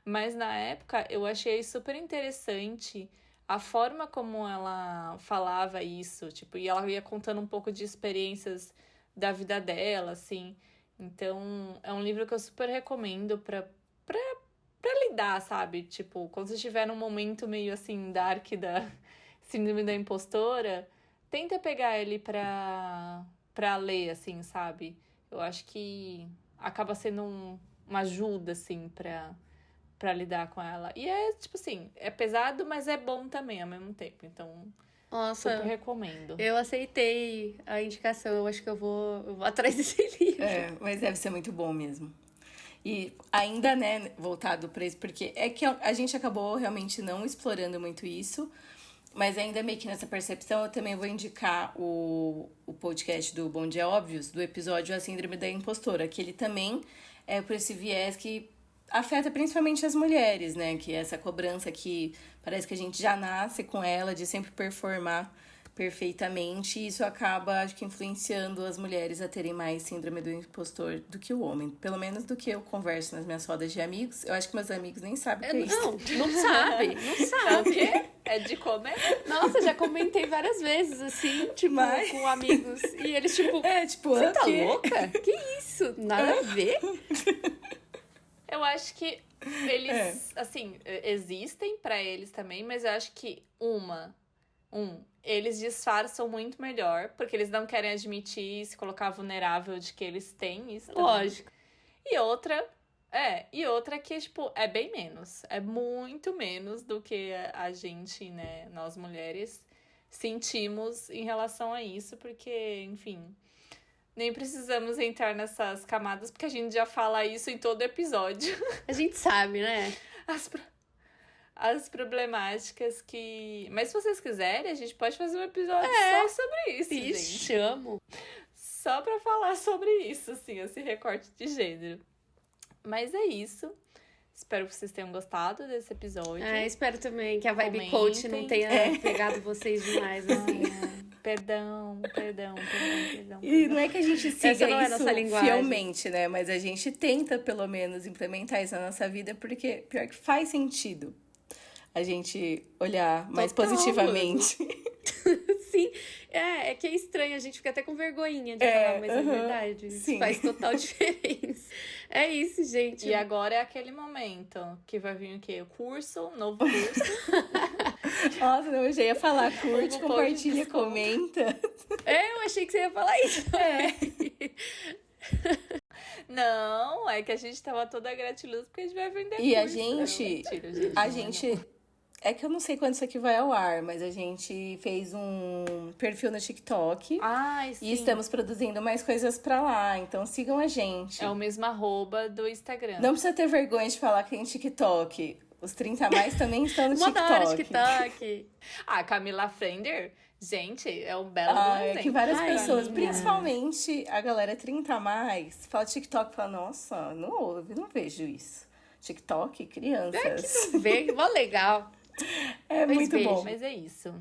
mas na época eu achei super interessante a forma como ela falava isso, tipo, e ela ia contando um pouco de experiências da vida dela, assim. Então, é um livro que eu super recomendo pra lidar, sabe? Tipo, quando você estiver num momento meio assim, dark da síndrome da impostora, tenta pegar ele pra ler, assim, sabe? Eu acho que acaba sendo uma ajuda, assim, pra lidar com ela. E é, tipo assim, é pesado, mas é bom também ao mesmo tempo. Então, Nossa, super recomendo. eu aceitei a indicação. Eu acho que eu vou atrás desse livro. Mas deve ser muito bom mesmo. E ainda, né, voltado para isso, porque é que a gente acabou realmente não explorando muito isso, mas ainda meio que nessa percepção, eu também vou indicar o podcast do Bom Dia Óbvios, do episódio A Síndrome da Impostora, que ele também é por esse viés que afeta principalmente as mulheres, né, que é essa cobrança que parece que a gente já nasce com ela, de sempre performar perfeitamente, e isso acaba, acho que, influenciando as mulheres a terem mais síndrome do impostor do que o homem. Pelo menos do que eu converso nas minhas rodas de amigos. Eu acho que meus amigos nem sabem o que é isso. Não sabe, não sabe. É o quê? É de comer? Nossa, já comentei várias vezes, assim, tipo, com amigos. E eles, tipo, você tá louca? Que isso? Nada a ver? Eu acho que eles, assim, existem pra eles também, mas eu acho que eles disfarçam muito melhor, porque eles não querem admitir e se colocar vulnerável de que eles têm isso também. Lógico. E outra que, tipo, é bem menos. É muito menos do que a gente, né, nós mulheres, sentimos em relação a isso, porque, enfim, nem precisamos entrar nessas camadas, porque a gente já fala isso em todo episódio. A gente sabe, né? As problemáticas que... Mas se vocês quiserem, a gente pode fazer um episódio só sobre isso, gente. Chamo. Só pra falar sobre isso, assim, esse recorte de gênero. Mas é isso. Espero que vocês tenham gostado desse episódio. Espero também que a Vibe Comentem. Coach não tenha pegado vocês demais, assim. Perdão. E não é que a gente siga Essa não é isso nossa linguagem. fielmente, né? Mas a gente tenta, pelo menos, implementar isso na nossa vida, porque pior que faz sentido a gente olhar mais Total. positivamente. Sim, é que é estranho, a gente fica até com vergonhinha de falar, mas é verdade. Isso sim. faz total diferença. É isso, gente. E agora é aquele momento que vai vir o quê? O curso, um novo curso. Nossa, não, eu já ia falar, curte, Novo compartilha, desconto. comenta. Eu achei que você ia falar isso. Não, é que a gente tava toda gratiluz porque a gente vai vender E a curso. gente, Não, mentira, gente. a não, gente... É que eu não sei quando isso aqui vai ao ar, mas a gente fez um perfil no TikTok. Ai, sim. E estamos produzindo mais coisas pra lá, então sigam a gente. É o mesmo @, do Instagram. Não precisa ter vergonha de falar que é em TikTok. Os 30 a mais também estão no TikTok. Adoro TikTok. Camila Frender, gente, é um belo É exemplo. que várias Ai, pessoas, minha. principalmente a galera 30 a mais, fala TikTok e fala, nossa, não ouve, não vejo isso. TikTok, crianças. Vê, mó legal. É Mas muito beijo. bom. Mas é isso.